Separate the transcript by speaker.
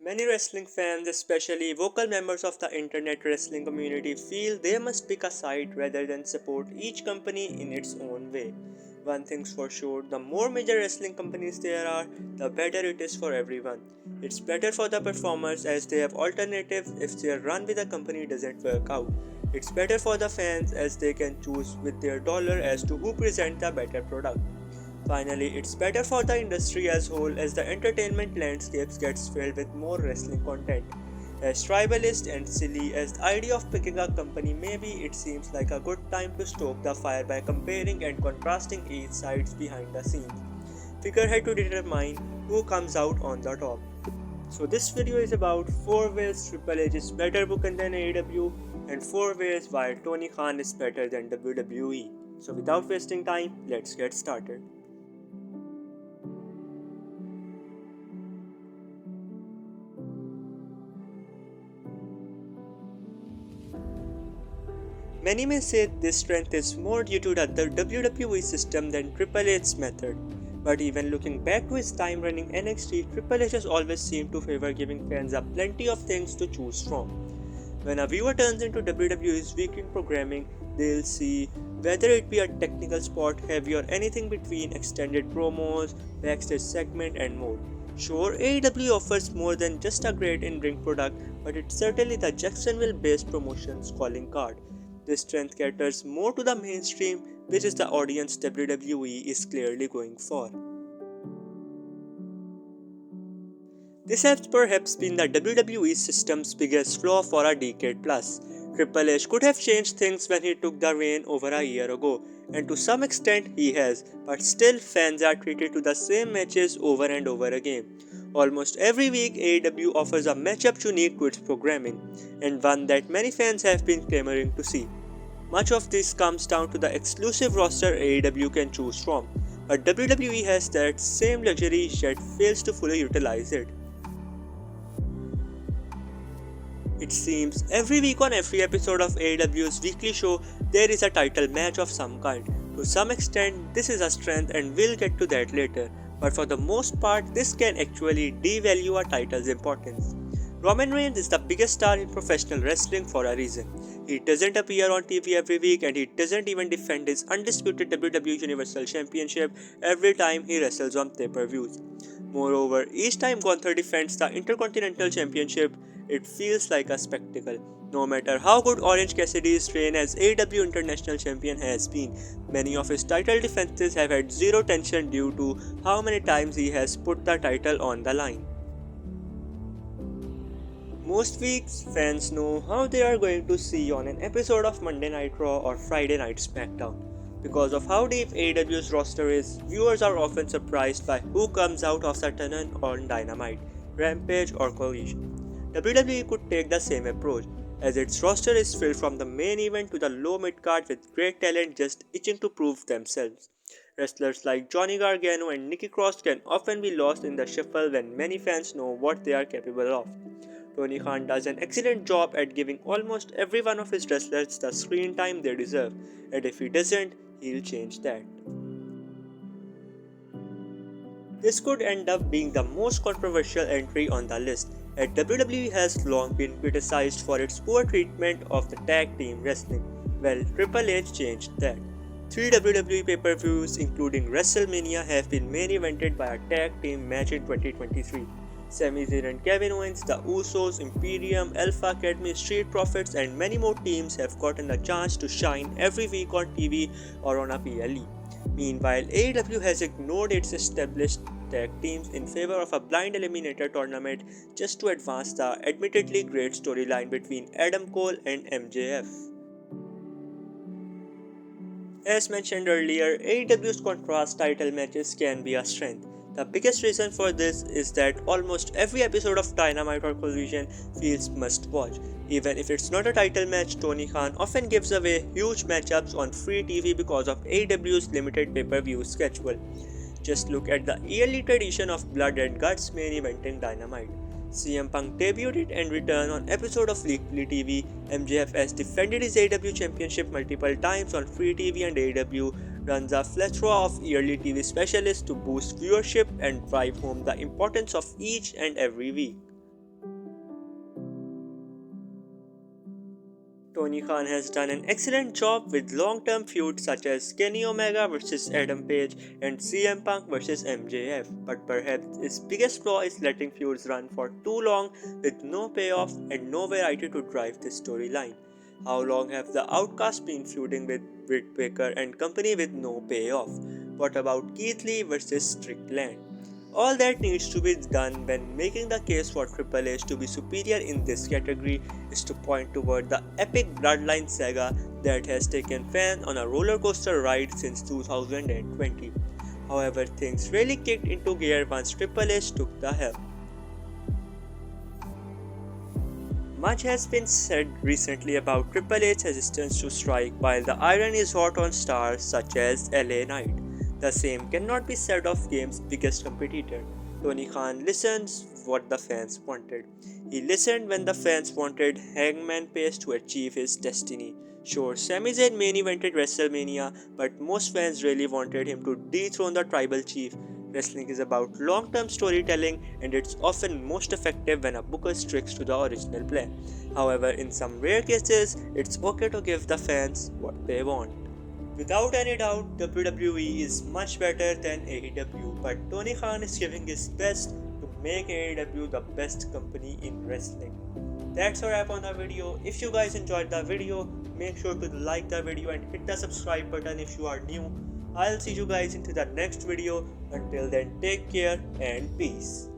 Speaker 1: Many wrestling fans, especially vocal members of the internet wrestling community, feel they must pick a side rather than support each company in its own way. One thing's for sure, the more major wrestling companies there are, the better it is for everyone. It's better for the performers as they have alternatives if their run with a company doesn't work out. It's better for the fans as they can choose with their dollar as to who presents the better product. Finally, it's better for the industry as whole as the entertainment landscape gets filled with more wrestling content. As tribalist and silly as the idea of picking a company may be, it seems like a good time to stoke the fire by comparing and contrasting each sides behind the scenes. Figurehead to determine who comes out on the top. So this video is about 4 ways Triple H is better booking than AEW and 4 ways why Tony Khan is better than WWE. So without wasting time, let's get started. Many may say this strength is more due to the WWE system than Triple H's method. But even looking back to his time running NXT, Triple H has always seemed to favor giving fans a plenty of things to choose from. When a viewer turns into WWE's weekend programming, they'll see whether it be a technical spot heavy or anything between extended promos, backstage segment and more. Sure, AEW offers more than just a great in-ring product, but it's certainly the Jacksonville-based promotion's calling card. This strength caters more to the mainstream, which is the audience WWE is clearly going for. This has perhaps been the WWE system's biggest flaw for a decade plus. Triple H could have changed things when he took the reign over a year ago, and to some extent he has, but still fans are treated to the same matches over and over again. Almost every week AEW offers a matchup unique to its programming, and one that many fans have been clamoring to see. Much of this comes down to the exclusive roster AEW can choose from, but WWE has that same luxury yet fails to fully utilize it. It seems every week on every episode of AEW's weekly show, there is a title match of some kind. To some extent, this is a strength and we'll get to that later, but for the most part, this can actually devalue a title's importance. Roman Reigns is the biggest star in professional wrestling for a reason. He doesn't appear on TV every week and he doesn't even defend his undisputed WWE Universal Championship every time he wrestles on pay-per-views. Moreover, each time Gunther defends the Intercontinental Championship, it feels like a spectacle. No matter how good Orange Cassidy's reign as AEW International Champion has been, many of his title defenses have had zero tension due to how many times he has put the title on the line. Most weeks, fans know how they are going to see on an episode of Monday Night Raw or Friday Night SmackDown. Because of how deep AEW's roster is, viewers are often surprised by who comes out of the tunnel on Dynamite, Rampage, or Collision. WWE could take the same approach, as its roster is filled from the main event to the low mid card with great talent just itching to prove themselves. Wrestlers like Johnny Gargano and Nikki Cross can often be lost in the shuffle when many fans know what they are capable of. Tony Khan does an excellent job at giving almost every one of his wrestlers the screen time they deserve, and if he doesn't, he'll change that. This could end up being the most controversial entry on the list, as WWE has long been criticized for its poor treatment of the tag team wrestling. Well, Triple H changed that. 3 WWE pay-per-views including WrestleMania have been main evented by a tag team match in 2023. Sami Zayn and Kevin Owens, the Usos, Imperium, Alpha Academy, Street Profits and many more teams have gotten a chance to shine every week on TV or on a PLE. Meanwhile, AEW has ignored its established tag teams in favor of a blind eliminator tournament just to advance the admittedly great storyline between Adam Cole and MJF. As mentioned earlier, AEW's contrast title matches can be a strength. The biggest reason for this is that almost every episode of Dynamite or Collision feels must watch. Even if it's not a title match, Tony Khan often gives away huge matchups on free TV because of AEW's limited pay-per-view schedule. Just look at the yearly tradition of Blood and Guts main event in Dynamite. CM Punk debuted it and returned on episode of Weekly TV. MJF has defended his AEW championship multiple times on free TV and AEW runs a plethora of yearly TV specialists to boost viewership and drive home the importance of each and every week. Tony Khan has done an excellent job with long-term feuds such as Kenny Omega versus Adam Page and CM Punk versus MJF, but perhaps his biggest flaw is letting feuds run for too long with no payoff and no variety to drive the storyline. How long have the Outcasts been feuding with Britt Baker and company with no payoff? What about Keith Lee versus Strickland? All that needs to be done when making the case for Triple H to be superior in this category is to point toward the epic Bloodline saga that has taken fans on a roller coaster ride since 2020. However, things really kicked into gear once Triple H took the helm. Much has been said recently about Triple H's resistance to strike while the iron is hot on stars such as LA Knight. The same cannot be said of Game's biggest competitor. Tony Khan listens what the fans wanted. He listened when the fans wanted Hangman Page to achieve his destiny. Sure, Sami Zayn main evented WrestleMania, but most fans really wanted him to dethrone the tribal chief. Wrestling is about long-term storytelling and it's often most effective when a booker sticks to the original plan. However, in some rare cases, it's okay to give the fans what they want. Without any doubt, WWE is much better than AEW, but Tony Khan is giving his best to make AEW the best company in wrestling. That's a wrap on the video. If you guys enjoyed the video, make sure to like the video and hit the subscribe button if you are new. I'll see you guys into the next video. Until then, take care and peace.